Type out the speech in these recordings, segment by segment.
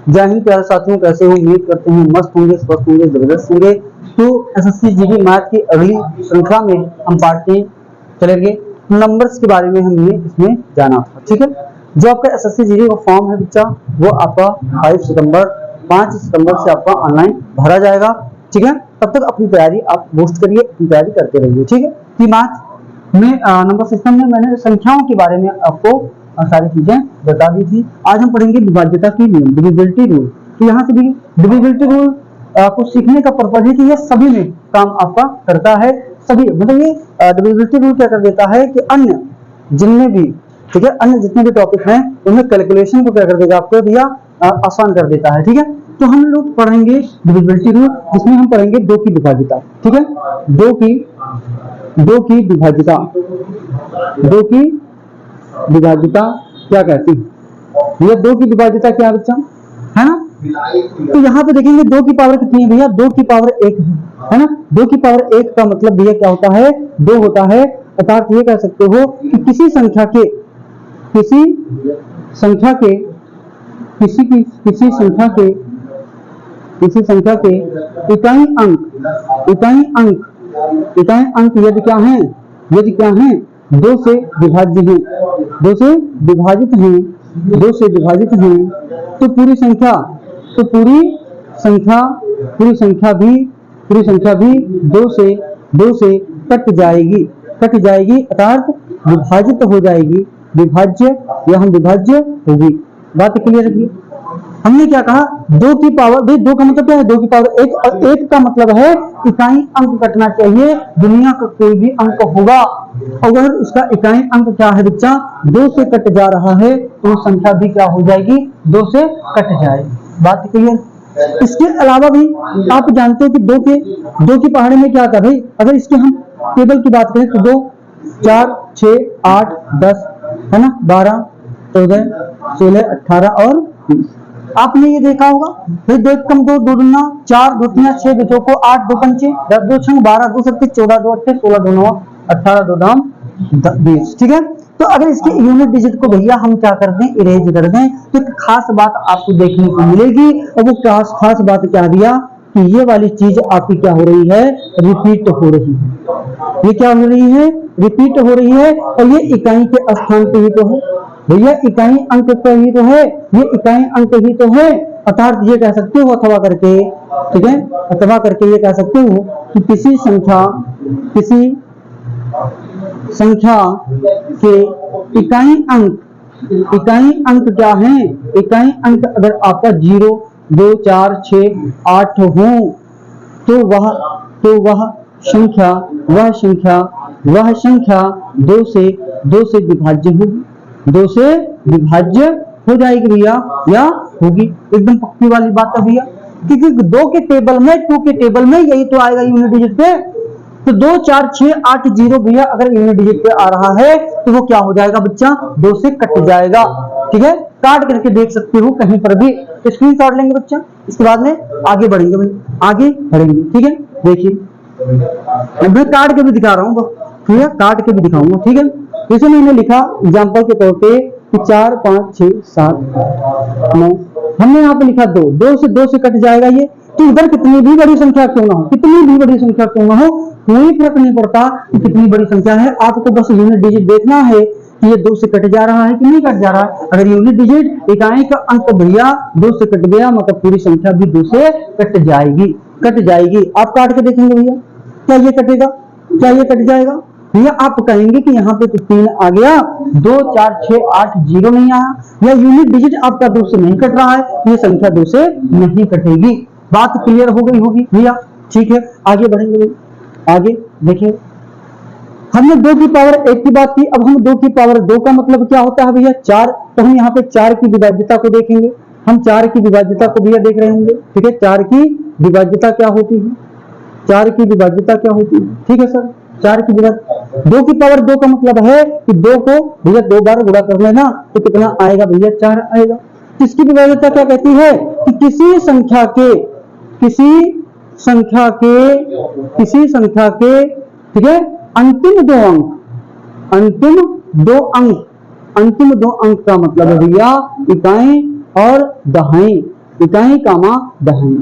जय हिंद प्यारे साथियों, कैसे हो? उम्मीद करते हैं मस्त होंगे, स्वस्थ होंगे, जबरदस्त होंगे। तो एसएससी जीडी मैथ की अगली श्रृंखला में हम पार्ट 3 चलेंगे। नंबर्स के बारे में हमने इसमें जाना था, ठीक है। जो आपका एसएससी जीडी का फॉर्म है बच्चा, वो आपका 5 सितंबर से आपका ऑनलाइन भरा जाएगा, ठीक है। तब तक अपनी तैयारी आप बूस्ट करिए, अपनी तैयारी करते रहिए, ठीक है। कि मैथ में नंबर सिस्टम में मैंने संख्याओं के बारे में आपको सारी चीजें बता दी थी। आज हम पढ़ेंगे विभाज्यता की नियम, डिविजिबिलिटी रूल। तो यहाँ से भी डिविजिबिलिटी रूल को सीखने का पर्पज है कि ये सभी में काम आपका करता है। सभी मतलब ये डिविजिबिलिटी रूल क्या कर देता है कि अन्य जिनमें भी, ठीक है, अन्य जितने भी टॉपिक हैं उनमें कैलकुलेशन को क्या कर देगा आपको भैया आसान कर देता है, ठीक है। तो हम लोग पढ़ेंगे डिविजिबिलिटी रूल, जिसमें हम पढ़ेंगे 2 की विभाज्यता, ठीक है। 2 की विभाज्यता, 2 की विभाज्यता क्या कहती है? ये 2 की विभाज्यता क्या बच्चा है ना। तो यहाँ पे देखेंगे 2 की पावर कितनी है भैया? 2 की पावर 1 है ना। 2 की पावर 1 का मतलब भैया क्या होता है? 2 होता है। अर्थात ये कह सकते हो कि किसी संख्या के इकाई अंक यदि क्या है 2 से विभाज्य हैं, 2 से विभाजित हैं, तो पूरी संख्या भी 2 से कट जाएगी, अर्थात विभाजित हो जाएगी, विभाज्य या हम विभाज्य होगी। बात क्लियर है? हमने क्या कहा? 2 की पावर, 2 का मतलब क्या है? 2 की पावर 1, और 1 का मतलब है इकाई अंक कटना चाहिए। दुनिया का कोई भी अंक होगा, अगर उसका इकाई अंक क्या है बच्चा 2 से कट जा रहा है, तो संख्या भी क्या हो जाएगी? 2 से कट जाएगी। बात क्लियर? इसके अलावा भी आप जानते हो कि 2 की पहाड़ी में क्या कर, अगर इसके हम टेबल की बात करें तो 2, 4, 6, 8, 10 है ना, 12, 14, 16, 18 और 20। आपने ये देखा होगा भाई, 2 कम 2, 2 दूना 4, 2 3 6, 2 चौको 8, 2 पंचे 10, 2 छंग 12, 2 सत्ते 14, 2 अट्ठे 16, 2 9 18, 2 दाम 20, ठीक है। तो अगर इसके यूनिट डिजिट को भैया हम क्या कर दें? इरेज कर दें, तो एक खास बात आपको देखने को मिलेगी। और वो खास बात क्या दिया कि ये वाली चीज आपकी क्या हो रही है? रिपीट हो रही है। ये क्या हो रही है? रिपीट हो रही है। और ये इकाई के स्थान पे ही तो है भैया, इकाई अंक पे ही तो है, ये इकाई अंक ही तो है। अर्थात ये कह सकते हो अथवा करके, ठीक है, अथवा करके ये कह सकते हो कि किसी संख्या के इकाई अंक क्या है? इकाई अंक अगर आपका 0, 2, 4, 6, 8 हो, तो वह संख्या 2 से विभाज्य होगी, 2 से विभाज्य हो जाएगी भैया, या होगी। एकदम पक्की वाली बात है भैया, क्योंकि 2 के टेबल में यही तो आएगा यूनिट डिजिट पे। तो 2, 4, 6, 8, 0 भैया अगर यूनिट डिजिट पे आ रहा है तो वो क्या हो जाएगा बच्चा? 2 से कट जाएगा, ठीक है। काट करके देख सकते हो कहीं पर भी, तो स्क्रीनशॉट लेंगे बच्चा, इसके बाद में आगे बढ़ेंगे भाई, ठीक है। देखिए मैं काट के भी दिखा रहा हूँ, ठीक है, काट के भी दिखाऊंगा, ठीक है। जैसे मैंने लिखा एग्जाम्पल के तौर पे 4, 5, 6, 7, 9, हमने यहाँ पे लिखा 2 से कट जाएगा ये। तो इधर कितनी भी बड़ी संख्या क्यों ना हो, कोई फर्क नहीं पड़ता कि कितनी बड़ी संख्या है। आपको बस यूनिट डिजिट देखना है कि ये 2 से कट जा रहा है कि नहीं कट जा रहा है। अगर यूनिट डिजिट इकाई का अंक भैया 2 से कट गया, मतलब पूरी संख्या भी 2 से कट जाएगी। आप काट के देखेंगे भैया, क्या ये कटेगा? क्या ये कट जाएगा भैया? आप कहेंगे कि यहाँ पे तो 3 आ गया, 2, 4, 6, 8, 0 नहीं आया, या यूनिट डिजिट आपका 2 से नहीं कट रहा है, ये संख्या 2 से नहीं कटेगी। बात क्लियर हो गई होगी भैया, ठीक है। आगे बढ़ेंगे, आगे देखिए, हमने 2 की पावर 1 की बात की, अब हम 2 की पावर 2 का मतलब क्या होता है भैया? 4। तो हम यहाँ पे 4 की विभाज्यता को देखेंगे, हम 4 की विभाज्यता को भैया देख रहे होंगे, ठीक है। 4 की विभाज्यता क्या होती है? 4 की विभाज्यता क्या होती है? ठीक है सर, 4 की विभाज्यता 2 की पावर 2 का मतलब है कि 2 को भैया 2 बार गुणा कर लेना, तो कितना आएगा भैया? 4 आएगा। इसकी विभाज्यता क्या कहती है कि किसी संख्या के ठीक है अंतिम दो अंक अंतिम दो अंक का मतलब है भैया इकाई और दहाई, इकाई कामा दहाई,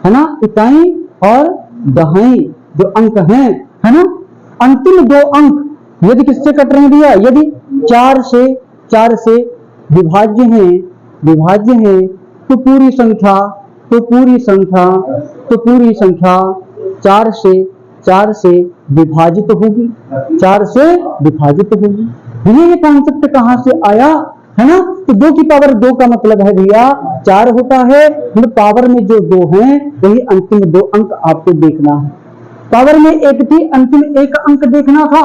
है ना, इकाई और दहाई जो अंक हैं, है ना, अंतिम दो अंक यदि किससे कट रहे हैं भैया, यदि चार से विभाज्य हैं तो पूरी संख्या चार से विभाजित होगी, ये कॉन्सेप्ट कहां से आया, है ना। तो 2 की पावर 2 का मतलब है भैया 4 होता है, मतलब पावर में जो 2 हैं वही अंतिम 2 अंक आपको देखना है। पावर में 1 थी, अंतिम 1 अंक देखना था,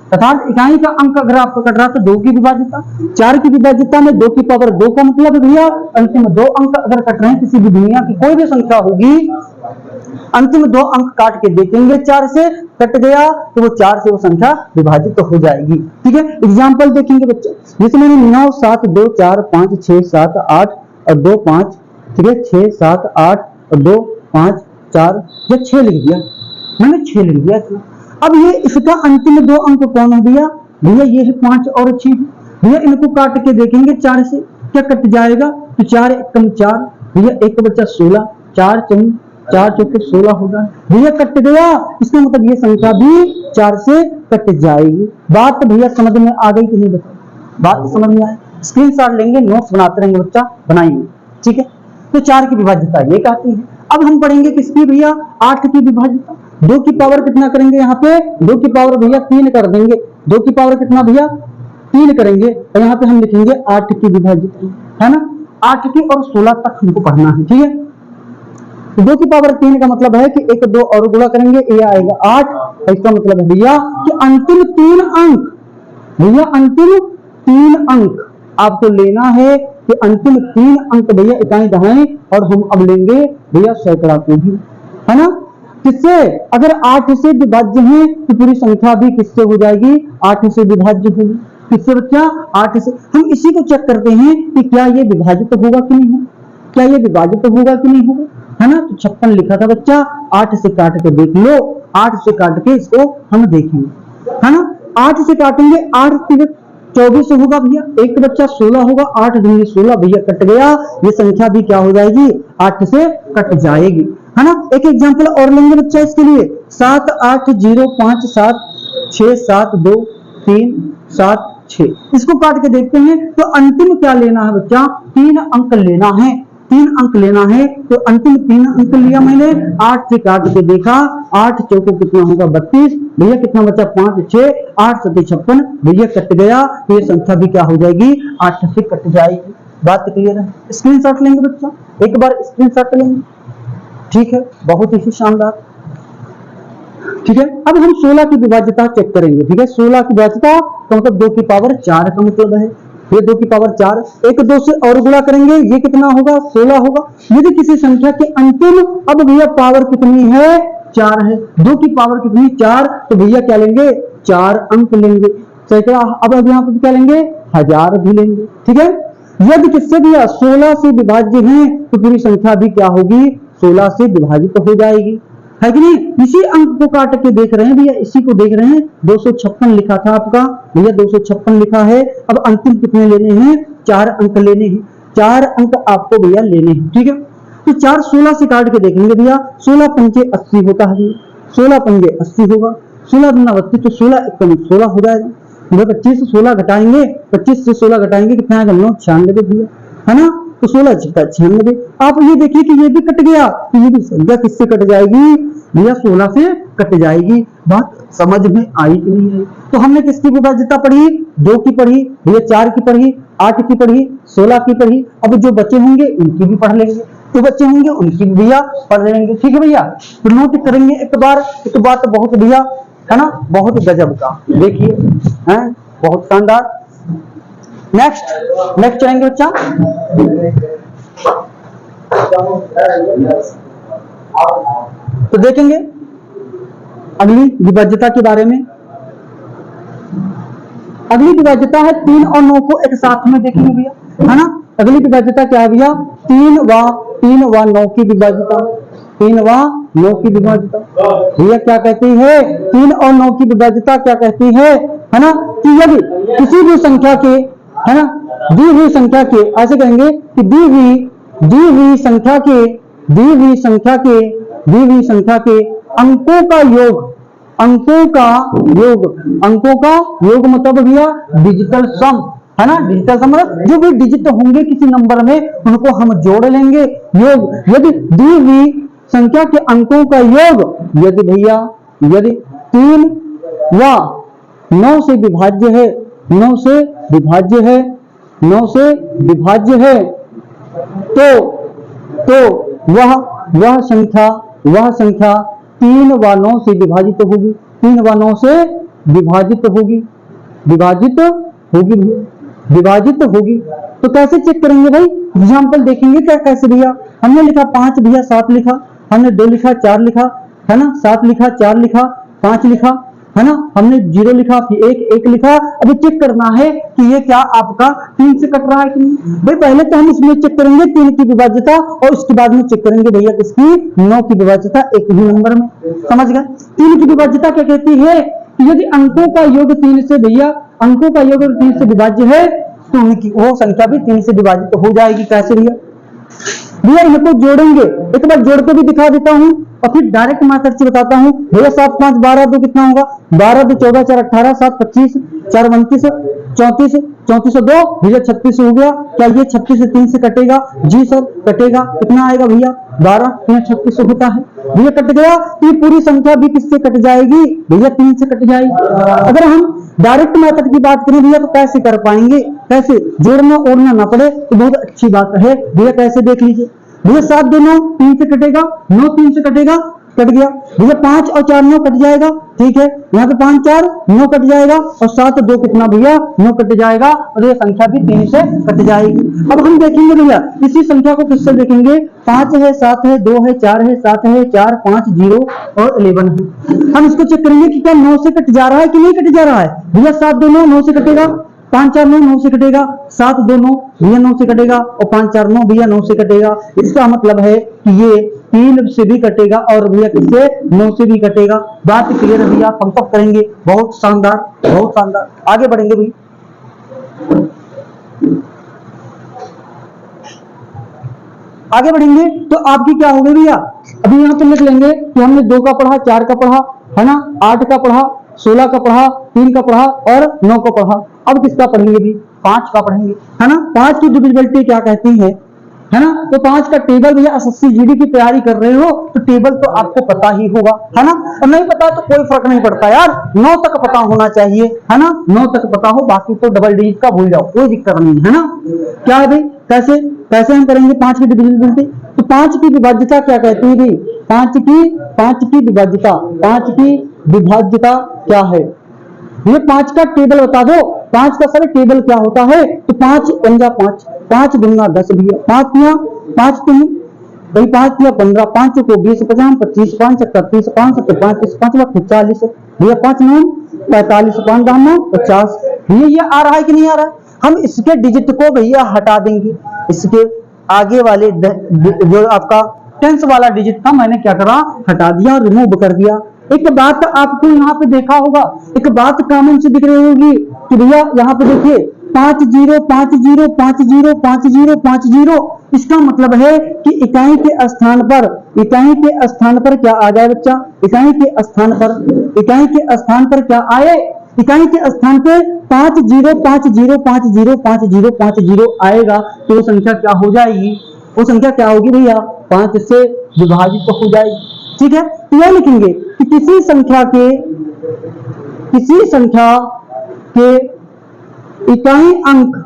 अर्थात इकाई का अंक अगर आपको कट रहा तो 2 की विभाज्यता, 4 की विभाज्यता में 2 की पावर 2 का मतलब भैया अंतिम 2 अंक अगर कट रहे हैं किसी भी दुनिया की कोई भी संख्या होगी, अंतिम 2 अंक काट के देखेंगे 4 से कट गया तो वो 4 से वो संख्या विभाजित तो हो जाएगी। ठीक है, एग्जाम्पल देखेंगे बच्चे, जैसे मैंने 9 7 2 4 5 6 7 8 और 2 5, ठीक है, 6 7 8 और 2 5 4 या 6 लिख दिया, मैंने 6 लिख दिया। अब ये इसका अंतिम 2 अंक कौन है भैया, ये है 5 और 6, भैया इनको काट के देखेंगे 4 से क्या कट जाएगा, तो 4 एकम 4, भैया एक बचा 16, 4 चौके 16 होगा, भैया कट गया, इसका मतलब ये संख्या भी 4 से कट जाएगी। बात भैया समझ में आ गई कि नहीं बता, बात समझ में आए, स्क्रीनशॉट लेंगे, नोट्स बनाते रहेंगे बच्चा, बनाएंगे, ठीक है। तो 4 की विभाज्यता ये कहती है। अब हम पढ़ेंगे किसकी भैया, 8 की विभाज्यता। 2 की पावर कितना करेंगे, यहाँ पे 2 की पावर भैया 3 कर देंगे, 2 की पावर कितना भैया 3 करेंगे, और यहाँ पे हम लिखेंगे 8 की विभाज्यता, है ना, 8 की और 16 तक हमको पढ़ना है, ठीक है। 2 की पावर 3 का मतलब है कि 1 2 और गुणा करेंगे ये आएगा 8, इसका मतलब है भैया कि अंतिम 3 अंक, भैया अंतिम 3 अंक आपको लेना है, कि अंतिम 3 अंक भैया इकाई दहाई, और हम अब लेंगे भैया सैकड़ा को भी, है ना, किससे, अगर 8 से विभाज्य है तो पूरी संख्या भी किससे हो जाएगी, 8 से विभाज्य होगी, किससे बच्चा, 8 से। हम इसी को चेक करते हैं कि क्या ये विभाजित होगा कि नहीं होगा, क्या ये विभाजित होगा कि नहीं होगा, है ना। तो 56 लिखा था बच्चा, 8 से काट के देख लो, 8 से काट के इसको हम देखेंगे, है ना, 8 से काटेंगे, 8 24 होगा भैया, एक बच्चा 16 होगा, 8 दूनी 16 भैया कट गया, ये संख्या भी क्या हो जाएगी 8 से कट जाएगी, है ना। एक एग्जांपल और लेंगे बच्चा इसके लिए, 7 8 0 5 7 6 7 2 3 7 6, इसको काट के देखते हैं तो अंतिम क्या लेना है बच्चा, 3 अंक लेना है, 3 अंक लेना है, तो अंतिम 3 अंक लिया मैंने, 8 से काट के देखा, 8 चौको कितना होगा 32, भैया कितना बचा 5 6 8 7 56, भैया कट गया, तो ये संख्या भी क्या हो जाएगी 8 से कट जाएगी। बात क्लियर है, स्क्रीनशॉट लेंगे बच्चा, एक बार स्क्रीनशॉट लेंगे, ठीक है, बहुत ही शानदार, ठीक है। अब हम 16 की विभाज्यता चेक करेंगे, ठीक है, 16 की विभाज्यता तो मतलब 2 की पावर 4 का मतलब है, ये 2 की पावर 4, 1 2 से और गुणा करेंगे, ये कितना होगा 16 होगा। यदि किसी संख्या के अंतिम, अब भैया पावर कितनी है 4 है, 2 की पावर कितनी 4, तो भैया क्या लेंगे 4 अंक लेंगे, सैकड़ा। अब यहाँ पर क्या लेंगे 1000 भी लेंगे, ठीक है। यदि किससे भैया 16 से विभाज्य है तो पूरी संख्या भी क्या होगी 16 से विभाजित हो जाएगी, है कि नहीं। इसी अंक को काट के देख रहे हैं भैया, इसी को देख रहे हैं, 256 लिखा था आपका भैया, 256 लिखा है। अब अंतिम कितने लेने हैं 4 अंक लेने हैं, 4 अंक आपको भैया लेने हैं, ठीक है। तो 4 16 से काट के देखेंगे भैया, 16 पंजे 80 होता है, 16 पंजे 80 होगा, 16 दूना 32, तो 16 एकम 16 हो जाएगा, 25 से 16 घटाएंगे, 25 से 16 घटाएंगे कितना आएगा 996 भैया, है ना, तो 16 छक्का 96। आप ये देखिए कि ये भी कट गया, तो ये भी संख्या किससे कट जाएगी भैया 16 से कट जाएगी। बात समझ में आई कि नहीं आई। तो हमने किसकी विभाज्यता पढ़ी, 2 की पढ़ी भैया, 4 की पढ़ी, 8 की पढ़ी, 16 की पढ़ी, अब जो बच्चे होंगे उनकी भी पढ़ लेंगे, जो बच्चे होंगे उनकी भी भैया पढ़ लेंगे, ठीक है भैया। तो नोट करेंगे एक बार, एक बात बहुत भैया, है ना, बहुत गजब का, देखिए है बहुत शानदार। नेक्स्ट चलेंगे बच्चा, तो देखेंगे अगली विभाज्यता के बारे में। अगली विभाज्यता है 3 और 9 को एक साथ में देखेंगे भैया, है ना। अगली विभाज्यता क्या है भैया, 3 व 9 की विभाज्यता, 3 व 9 की विभाज्यता भैया क्या कहती है, 3 और 9 की विभाज्यता क्या कहती है ना, कि यदि किसी भी संख्या के है ना। दी हुई संख्या के, ऐसे कहेंगे कि दी हुई संख्या के अंकों का योग, अंकों का योग मतलब भैया डिजिटल सम, है ना। डिजिटल सम मतलब जो भी डिजिट होंगे किसी नंबर में उनको हम जोड़ लेंगे। योग, यदि दी हुई संख्या के अंकों का योग यदि 3 व 9 से विभाज्य है, 9 से विभाज्य है, तो वह संख्या 3 व 9 से विभाजित होगी, 3 व 9 से विभाजित होगी। तो कैसे चेक करेंगे भाई, एग्जाम्पल देखेंगे क्या, कैसे भैया। हमने लिखा 5 भैया, 7 लिखा, हमने 2 लिखा, 4 लिखा, है ना, 7 लिखा, 4 लिखा, 5 लिखा, है ना, हमने 0 लिखा, फिर 1 लिखा। अभी चेक करना है कि ये क्या आपका 3 से कट रहा है कि नहीं। भाई पहले तो हम इसमें चेक करेंगे 3 की विभाज्यता, और उसके बाद में चेक करेंगे भैया किसकी, 9 की विभाज्यता एक ही नंबर में। समझ गए। 3 की विभाज्यता क्या कहती है कि यदि अंकों का योग 3 से भैया, अंकों का योग 3 से विभाज्य है तो उनकी वो संख्या भी 3 से विभाजित हो जाएगी। कैसे भैया, इनको जोड़ेंगे, एक बार जोड़ के भी दिखा देता हूं और फिर डायरेक्ट मेथड से बताता हूं। भैया 7 5 12 2 कितना होगा, 12 2 14 4 18 7 25 4 29 34 34 2 भैया 36 हो गया। क्या ये 36 से 3 से कटेगा? जी सर कटेगा। कितना आएगा भैया, 12 36 होता है भैया, कट गया। तो ये पूरी संख्या भी किससे कट जाएगी भैया, 3 से कट जाएगी। अगर हम डायरेक्ट मेथड की बात करें भैया तो कैसे कर पाएंगे, कैसे जोड़ना ओढ़ना ना पड़े तो बहुत अच्छी बात है भैया। कैसे देख लीजिए भैया, 7 2 9 3 से कटेगा, 9 3 से कटेगा, कट गया भैया। 5 और 4 9 कट जाएगा, ठीक है। यहाँ पे 5 4 9 कट जाएगा और 7 2 कितना भैया, 9 कट जाएगा और ये संख्या भी 3 से कट जाएगी। अब हम देखेंगे भैया इसी संख्या को किससे देखेंगे, 5 है 7 है 2 है 4 है 7 है 4 5 0 और 11 है। हम इसको चेक करेंगे कि क्या 9 से कट जा रहा है कि नहीं कट जा रहा है भैया। 7 2 9 9 से कटेगा, 5 4 9 9 से कटेगा, 7 2 9 भैया 9 से कटेगा और 5 4 9 भैया 9 से कटेगा। इसका मतलब है कि ये 3 से भी कटेगा और भैया किससे, 9 से भी कटेगा। बात क्लियर है भैया, हम सब करेंगे। बहुत शानदार, बहुत शानदार। आगे बढ़ेंगे भैया, आगे बढ़ेंगे तो आपकी क्या होगी भैया। अभी यहाँ पे लिख लेंगे कि हमने 2 का पढ़ा, 4 का पढ़ा, है ना, 8 का पढ़ा, 16 का पढ़ा, 3 का पढ़ा और 9 का पढ़ा। अब किसका पढ़ेंगे भी, 5 का पढ़ेंगे, है ना। 5 की डिविजिबिलिटी क्या कहती है ना। तो 5 का टेबल भैया, एसएससी जीडी की तैयारी कर रहे हो तो टेबल तो आपको पता ही होगा, है ना। और नहीं पता तो कोई फर्क नहीं पड़ता यार, 9 तक पता होना चाहिए, है ना। 9 तक पता हो, बाकी तो डबल डिजिट का भूल जाओ, कोई दिक्कत नहीं है ना। क्या है भाई, कैसे हम करेंगे 5 की डिविजिबिलिटी। तो 5 की विभाज्यता क्या कहती है भाई, 5 की विभाज्यता क्या है। ये 5 का टेबल बता दो, 5 का सर टेबल क्या होता है। तो 5 पंजा 5, 5 दूना 10 भैया, 5 तुम भाई, 5 या 15, 5 को 20 50 25 5 31 5 35 5 40 भैया, 5 9 45 5 9 50 भैया। ये आ रहा है कि नहीं आ रहा है। हम इसके डिजिट को भैया हटा देंगे, इसके आगे वाले जो आपका टेंस वाला डिजिट था मैंने क्या करा, हटा दिया और रिमूव कर दिया। एक बात आपको यहाँ पे देखा होगा, एक बात कॉमन से दिख रही होगी कि भैया यहाँ पे देखिए 5 0 5 0 5 0 5 0 5 0। इसका मतलब है कि इकाई के स्थान पर क्या आ जाए बच्चा, इकाई के स्थान पर क्या आए, इकाई के स्थान पे 5 0 5 0 5 0 5 0 5 0 आएगा तो वो संख्या क्या हो जाएगी, वो संख्या क्या होगी भैया, 5 से विभाजित हो जाएगी। ठीक है। तो यह लिखेंगे कि किसी संख्या के इकाई अंक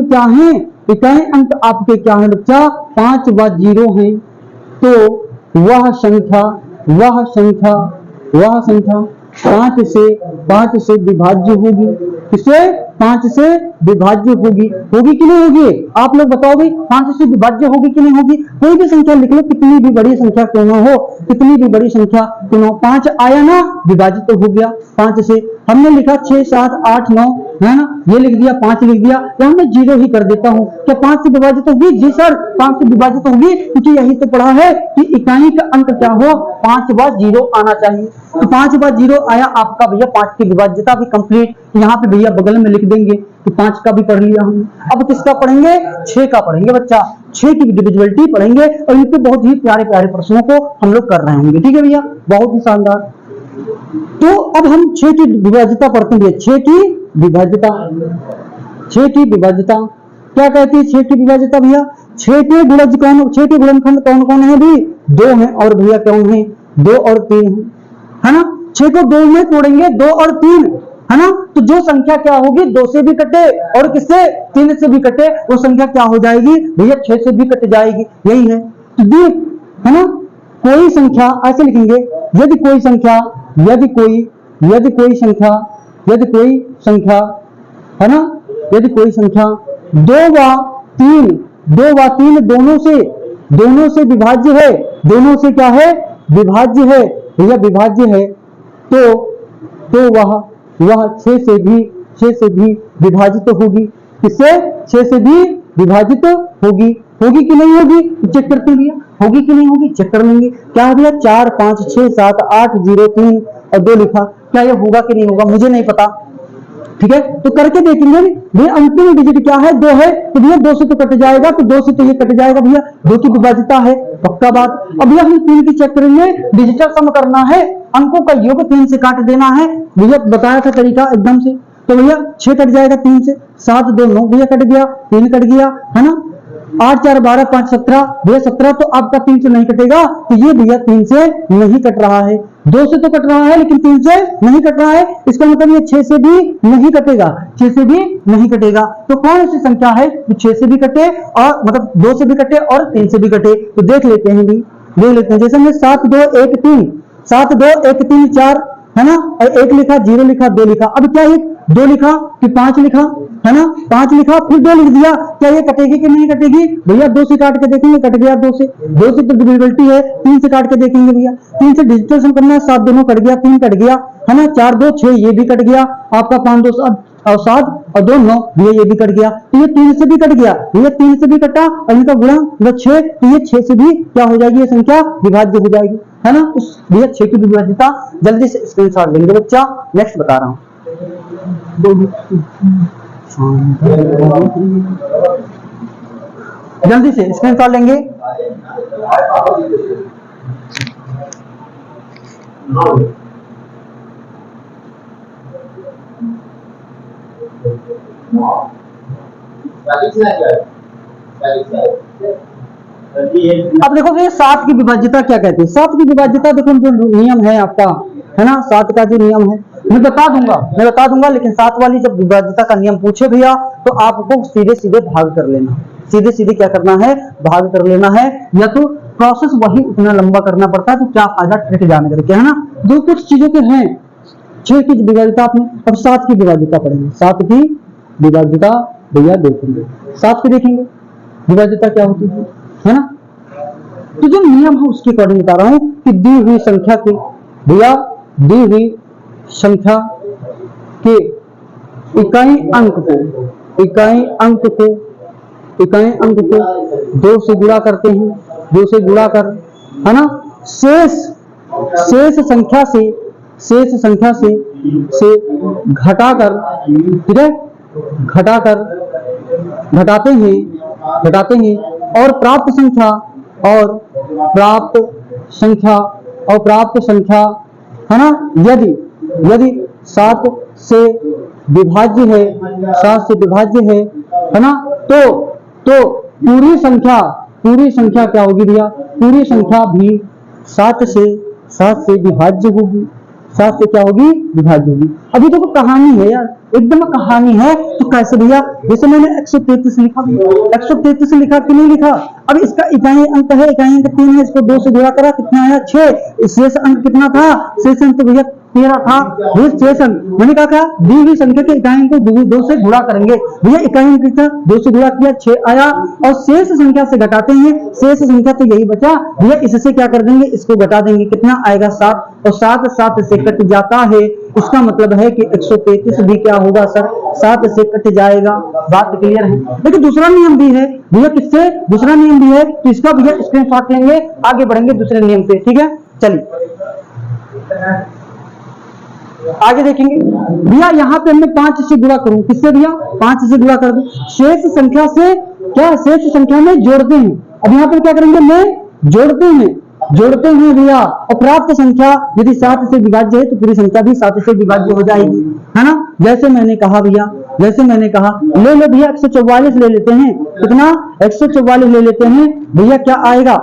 क्या है, इकाई अंक आपके क्या है बच्चा, 5 व 0 है। तो वह संख्या 5 से विभाज्य होगी। किससे, 5 से विभाज्य होगी कि नहीं होगी, आप लोग बताओ भाई, 5 से विभाज्य होगी कि नहीं होगी। कोई भी संख्या लिख लो, कितनी भी बड़ी संख्या क्यों ना हो, कितनी भी बड़ी संख्या क्यों ना हो, 5 आया ना, विभाजित तो हो गया 5 से। हमने लिखा 6 7 8 9, है ना, ये लिख दिया, 5 लिख दिया, या मैं 0 ही कर देता हूँ। क्या 5 से विभाजित होगी, जी सर 5 से विभाजित होगी, क्योंकि यही तो पढ़ा है कि इकाई का अंक क्या हो, 5 व 0 आना चाहिए। तो 5 व 0 आया आपका भैया, 5 की विभाज्यता भी कंप्लीट। यहाँ पे भैया बगल में लिख देंगे तो 5 का भी पढ़ लिया हमने। अब किसका पढ़ेंगे? 6 का पढ़ेंगे बच्चा, 6 की डिविजिबिलिटी पढ़ेंगे और इन पे बहुत ही प्यारे प्यारे प्रश्नों को हम लोग कर रहे होंगे। ठीक है भैया, बहुत ही शानदार। तो अब हम 6 की विभाज्यता पढ़ते हैं। 6 की विभाज्यता, 6 की विभाज्यता क्या कहती है? 6 की विभाज्यता भैया, 6 के गुणज कौन, 6 के गुणनखंड कौन कौन है भी? 2 हैं। और भैया कौन है? 2 और 3 है ना। 6 को 2 में तोड़ेंगे, 2 और 3 है ना, तो जो संख्या क्या होगी? 2 से भी कटे और किससे? 3 से भी कटे, वो संख्या क्या हो जाएगी भैया? 6 से भी कट जाएगी। यही है तो दी है ना। कोई संख्या ऐसे लिखेंगे, यदि कोई संख्या, यदि कोई संख्या है ना, यदि कोई संख्या 2 व 3 दोनों से विभाज्य है, दोनों से क्या है? विभाज्य है भैया, विभाज्य है, तो वह 6 से भी विभाजित होगी। किससे? 6 से भी विभाजित होगी। होगी कि नहीं होगी? चेक करते हैं भैया, होगी कि नहीं होगी, चेक कर लेंगे। क्या है भैया? 4 5 6 7 8 0 3 और 2 लिखा। क्या ये होगा कि नहीं होगा? मुझे नहीं पता। ठीक है, तो करके देखेंगे भैया। अंतिम डिजिट क्या है? 2 है, तो भैया 2 से तो कट जाएगा, तो 2 से तो ये कट जाएगा भैया, 2 की विभाज्यता है, पक्का बात। अब भैया हम 3 की चेक करेंगे। डिजिटल सम करना है, अंकों का योग 3 से काट देना है भैया, बताया था तरीका एकदम से। तो भैया 6 कट जाएगा 3 से, 7 2 9 भैया कट गया, 3 कट गया है ना, 8 4 12 5 17 भैया 17, तो आपका 3 से नहीं कटेगा, तो ये भैया 3 से नहीं कट रहा है। 2 से तो कट रहा है लेकिन 3 से नहीं कट रहा है, इसका मतलब ये 6 से भी नहीं कटेगा, 6 से भी नहीं कटेगा। तो कौन सी संख्या है जो 6 से भी कटे और मतलब 2 से भी कटे और 3 से भी कटे? तो देख लेते हैं भी, देख लेते हैं। जैसे हमने 7 2 1 3 7 2 1 3 4 है ना, और 1 लिखा, 0 लिखा, 2 लिखा। अब क्या है? 2 लिखा कि 5 लिखा है ना, 5 लिखा फिर 2 लिख दिया। क्या ये कटेगी कि नहीं कटेगी भैया? 2 से काट के देखेंगे, कट गया 2 से तो डिविजिबिलिटी है। 3 से काट के देखेंगे भैया, 3 से डिजिटल सम करना है, 7 दोनों कट गया, 3 कट गया है ना, 4 2 6 ये भी कट गया आपका, 5 2 7 और 2 9 भैया ये भी कट गया। तो ये 3 से भी कट गया भैया, 3 से भी कटा और इनका गुणा मतलब 6, तो ये 6 से भी क्या हो जाएगी? ये संख्या विभाज्य हो जाएगी है ना। उस भैया 6 की विभाज्यता जल्दी से स्क्रीनशॉट लेंगे बच्चा। नेक्स्ट बता रहा हूं, जल्दी से स्क्रीनशॉट लेंगे। अब देखो भैया 7 की विभाज्यता क्या कहते हैं? 7 की विभाज्यता देखो, जो नियम है आपका है ना, 7 का जो नियम है मैं बता दूंगा, लेकिन 7 वाली जब विभाज्यता का नियम पूछे भैया तो आपको सीधे सीधे भाग कर लेना, सीधे सीधे क्या करना है? भाग कर लेना है, या तो प्रोसेस वही उतना लंबा करना पड़ता है, तो क्या फायदा ट्रिक जाने करके है ना। जो कुछ चीजों के हैं 6 की विभाज्यता आपने, अब 7 की विभाज्यता पढ़ेंगे। 7 की विभाज्यता भैया देखेंगे, 7 की देखेंगे विभाज्यता क्या होती है ना। तो जो नियम है उसके अकॉर्डिंग बता रहा हूं कि दी हुई संख्या के भैया, दी हुई संख्या के इकाई अंक को 2 से गुणा करते हैं, 2 से गुणा कर है ना, शेष संख्या से घटाकर, ठीक है, घटाते हैं और प्राप्त संख्या है ना, यदि 7 से विभाज्य है ना, तो पूरी संख्या क्या होगी भैया? पूरी संख्या भी 7 से विभाज्य होगी, 7 से क्या होगी? विभाज्य होगी। अभी देखो कहानी है यार, एकदम कहानी है। तो कैसे भैया? जैसे मैंने 133 लिखा, 133 लिखा कि नहीं लिखा? अब इसका इकाई अंक है, इकाई अंक 3 है, इसको 2 से गुणा करा, कितना आया? 6। शेष अंक कितना था? शेष अंक तो भैया 13 था। शेष अंक मैंने कहा दी हुई संख्या के इकाई अंक को 2 से गुणा करेंगे भैया, इकाई अंक कितना? 2 से गुणा किया, 6 आया, और शेष संख्या से घटाते हैं, शेष संख्या तो यही बचा भैया, इससे क्या कर देंगे? इसको घटा देंगे, कितना आएगा? 7, और 7 से कट जाता है, इसका मतलब है कि 133 भी क्या होगा सर? 7 से कट जाएगा। बात क्लियर है? लेकिन दूसरा नियम भी है भैया, किससे? दूसरा नियम भी है, तो इसका भैया स्क्रीनशॉट लेंगे, आगे बढ़ेंगे दूसरे नियम पे। ठीक है, चलिए आगे देखेंगे भैया, यहाँ पे मैं 5 से गुणा करूं, किससे भैया 5 से गुणा कर दूं, शेष संख्या से क्या शेष संख्या में जोड़ते हैं। अब यहाँ पे क्या करेंगे, मैं जोड़ते हैं भैया, और प्राप्त संख्या यदि 7 से विभाज्य है तो पूरी संख्या भी 7 से विभाज्य हो जाएगी, है ना। जैसे मैंने कहा भैया, ले लो भैया 144 ले लेते हैं, कितना 144 ले लेते हैं भैया, क्या आएगा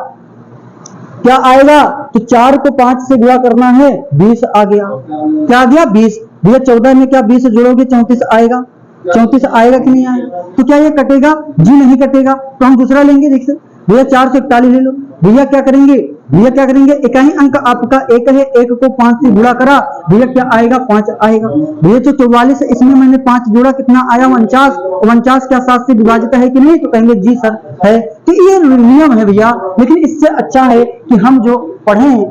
तो 4 को 5 से गुणा करना है, 20 आ गया, क्या आ गया 20 भैया। 14 में क्या 20 जोड़ोगे 34 आएगा, 34 आएगा कि नहीं आएगा, तो क्या ये कटेगा जी, नहीं कटेगा, तो हम दूसरा लेंगे। देखिए भैया 4 से 41 ले लो भैया, क्या करेंगे इकाई अंक आपका 1 है, 1 को 5 से गुणा करा भैया, क्या आएगा 5 आएगा भैया। तो 44 है, इसमें मैंने 5 जोड़ा, कितना आया 49, 49 क्या 7 से विभाजित है कि नहीं, तो कहेंगे जी सर है। तो ये नियम है भैया, लेकिन इससे अच्छा है कि हम जो पढ़े हैं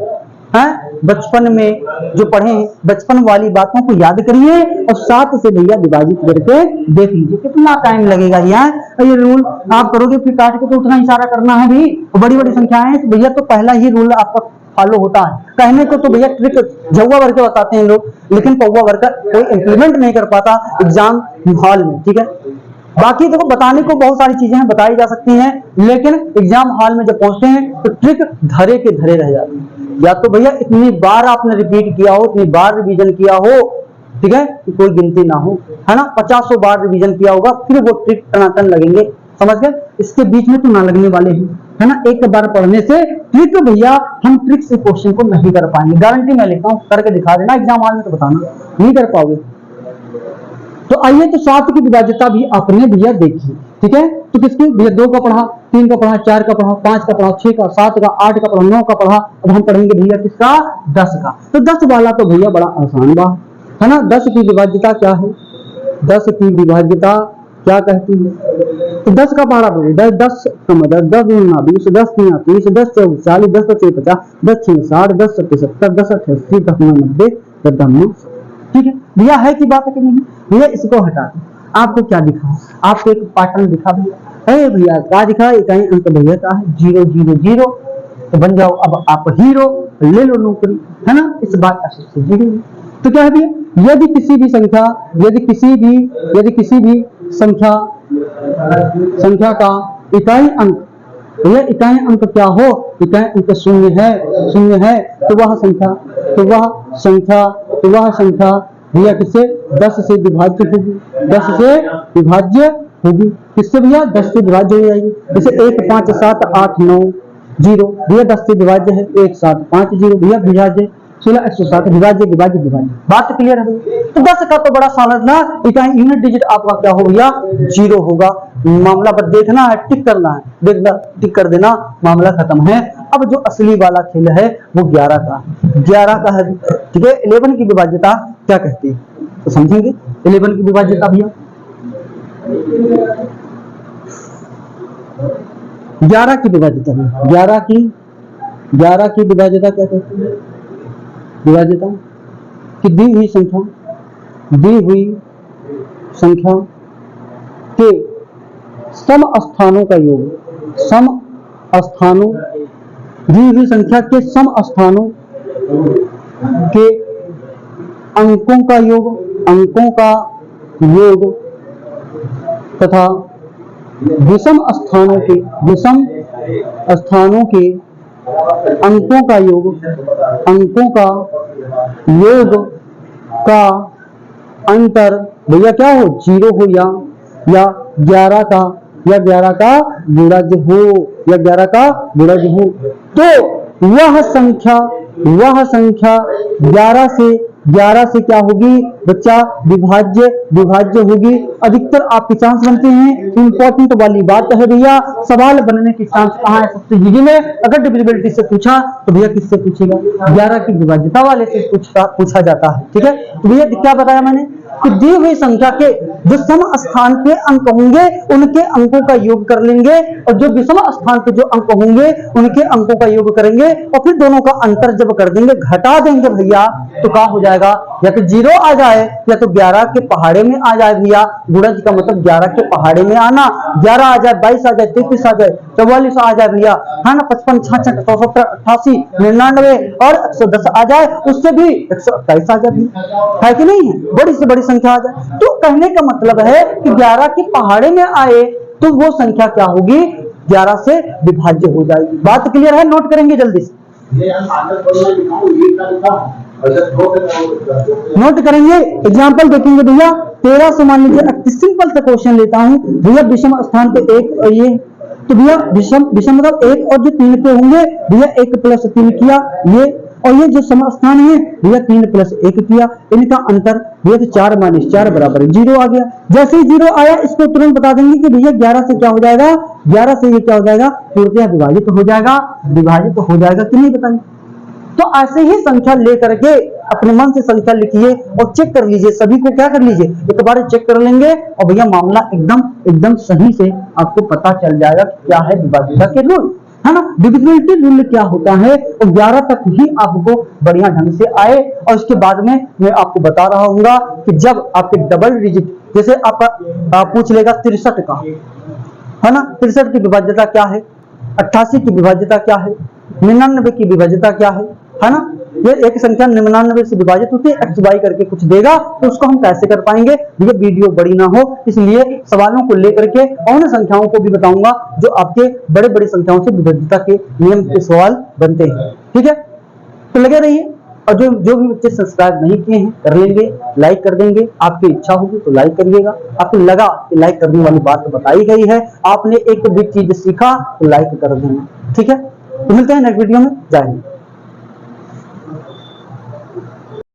बचपन में, जो पढ़े बचपन वाली बातों को याद करिए और 7 से भैया विभाजित करके देख लीजिए, कितना टाइम लगेगा यार। ये रूल आप करोगे फिर काट के तो उतना इशारा करना है भी, बड़ी बड़ी संख्याएं हैं तो भैया तो पहला ही रूल आपका फॉलो होता है। कहने को तो भैया ट्रिक जौवा भर के बताते हैं लोग, लेकिन पौवा भर का कोई इंप्लीमेंट नहीं कर पाता एग्जाम हॉल में, ठीक है। बाकी देखो बताने को बहुत सारी चीजें हैं, बताई जा सकती हैं, लेकिन एग्जाम हॉल में जब पहुंचते हैं तो ट्रिक धरे के धरे रह जाती है। या तो भैया इतनी बार आपने रिपीट किया हो, इतनी बार रिवीजन किया हो, ठीक है, कि कोई गिनती ना हो, है ना, 50 बार रिवीजन किया होगा, फिर वो ट्रिक टनाटन लगेंगे, समझ गए। इसके बीच में तो ना लगने वाले हैं, है ना। एक बार पढ़ने से ट्रिक भैया हम ट्रिक से क्वेश्चन को नहीं कर पाएंगे, गारंटी मैं लेता हूं, करके दिखा देना एग्जाम हॉल में, तो बताना नहीं कर पाओगे। तो आइए, तो 7 की विभाज्यता भी आपने भैया देखी, ठीक है। तो किसकी भैया, 2 का पढ़ा, 3 का पढ़ा, 4 का पढ़ा, 5 का पढ़ा, 6 का, 7 का, 8 का पढ़ा, 9 का पढ़ा। अब हम पढ़ेंगे भैया किसका, 10 का। तो 10 वाला तो भैया बड़ा आसान बात है ना। 10 की विभाज्यता क्या है, 10 की विभाज्यता क्या कहती है, तो 10 का पढ़ा 10 का मतलब 10 गुना 20, 10 3 30, 10 4 40, 10 5 50, 10 6 60, 10 7 70, 10 8 80, 10 9 90, 10 9, ठीक है भैया। है कि बात है कि नहीं भैया। इसको हटा दो, आपको क्या दिखा, आपको एक पैटर्न दिखा भैया, है भैया क्या दिखा, इकाई अंक भैया का है 0 0 0, तो बन जाओ अब आप हीरो, ले लो नौकरी, है ना। इस बात का सबसे जीरो। तो क्या है भैया, यदि किसी भी संख्या का इकाई अंक, भैया इकाई अंक क्या हो, इकाई अंक शून्य है, तो वह संख्या भैया किससे 10 से विभाज्य होगी, 10 से विभाज्य होगी, किससे भैया 10 से विभाज्य हो जाएगी। जैसे 1 5 7 8 9 0 भैया 10 से विभाज्य है, 1 7 5 0 भैया विभाज्य, 16 107 विभाज्य, बात क्लियर है भैया। तो 10 का तो बड़ा समझना, इकाई यूनिट डिजिट आपका क्या हो भैया 0 होगा। मामला बस देखना है, टिक करना है, देखना टिक कर देना, मामला खत्म है। अब जो असली वाला खेल है वो 11 का है, ठीक है। 11 की विभाज्यता क्या कहती है, तो समझेंगे 11 की विभाज्यता भैया। 11 की विभाज्यता, 11 की विभाज्यता क्या कहती है, विभाज्यता कि दी हुई संख्या के सम स्थानों का योग, दी हुई संख्या के सम स्थानों के अंकों का योग तथा विषम स्थानों के अंकों का योग का अंतर भैया क्या हो 0 हो या 11 का गुणज हो, तो वह संख्या 11 से क्या होगी बच्चा विभाज्य होगी। अधिकतर आपके चांस बनते हैं, इंपॉर्टेंट वाली बात है भैया। सवाल बनने की चांस कहाँ है, सबसे इजी में। अगर डिविजिबिलिटी से पूछा तो भैया किससे पूछेगा, 11 की विभाज्यता वाले से पूछा जाता है, ठीक है। तो भैया क्या बताया मैंने कि दी हुई संख्या के जो सम स्थान पे अंक होंगे उनके अंकों का योग कर लेंगे, और जो विषम स्थान पे जो अंक होंगे उनके अंकों का योग करेंगे, और फिर दोनों का अंतर जब कर देंगे, घटा देंगे भैया, तो क्या हो जाएगा, या तो 0 आ जाए या तो 11 के पहाड़े में आ जाए भैया। गुणज का मतलब 11 के पहाड़े में आना, 11 आ जाए, 22 आ जाए, 33 आ जाए, 44 आ जाए भैया, है ना, 55, 66, 170, 88, 99 और 110 आ जाए, उससे भी 128 आ जाए, है कि नहीं है, बड़ी से बड़ी संख्या आ जाए। तो कहने का मतलब है कि 11 की पहाड़े में आए तो वो संख्या क्या होगी, 11 से विभाज्य हो जाएगी। बात क्लियर है, नोट करेंगे जल्दी से, नोट करेंगे। एग्जाम्पल देखेंगे भैया, 13 से मान लीजिए, सिंपल सा क्वेश्चन लेता हूं भैया, विषम स्थान पे 1 और ये, तो भैया विषम विषम मतलब 1 और जो 3 पे होंगे भैया 1 + 3 किया ये, और ये जो सम स्थान है भैया 3 + 1 किया, इनका अंतर भैया तो 4 - 4 = 0 आ गया। जैसे ही 0 आया इसको तुरंत बता देंगे कि भैया 11 से क्या हो जाएगा, 11 से ये क्या हो जाएगा, पूर्णतः विभाजित हो जाएगा, विभाजित हो जाएगा कि नहीं बताइए। तो ऐसे ही संख्या लेकर के अपने मन से संख्या लिखिए और चेक कर लीजिए, सभी को क्या कर लीजिए, एक बार चेक कर लेंगे और भैया मामला एकदम एकदम सही से आपको पता चल जाएगा कि क्या है विभाज्यता के रूल, है ना, डिविजिबिलिटी रूल क्या होता है। और 11 तक ही आपको बढ़िया ढंग से आए, और इसके बाद में मैं आपको बता रहा हूँ कि जब आपके डबल डिजिट, जैसे आपका पूछ लेगा 63 का, है ना, 63 की विभाज्यता क्या है, 88 की विभाज्यता क्या है, 99 की विभाज्यता क्या है ना, ये एक संख्या 99 से विभाजित होती है, एक्स वाई करके कुछ देगा, तो उसको हम कैसे कर पाएंगे, ये वीडियो बड़ी ना हो, इसलिए सवालों को लेकर के और संख्याओं को भी बताऊंगा जो आपके बड़े बड़ी संख्याओं से विभाज्यता के नियम के सवाल बनते हैं। ठीक है, तो लगे रहिए, और जो भी बच्चे सब्सक्राइब नहीं किए हैं कर लेंगे, लाइक कर देंगे, आपकी इच्छा होगी तो लाइक करिएगा, आपको लगा कि लाइक करने वाली बात तो बताई गई है, आपने एक भी चीज सीखा तो लाइक कर देना। ठीक है, तो मिलते हैं नेक्स्ट वीडियो में, जय हिंद।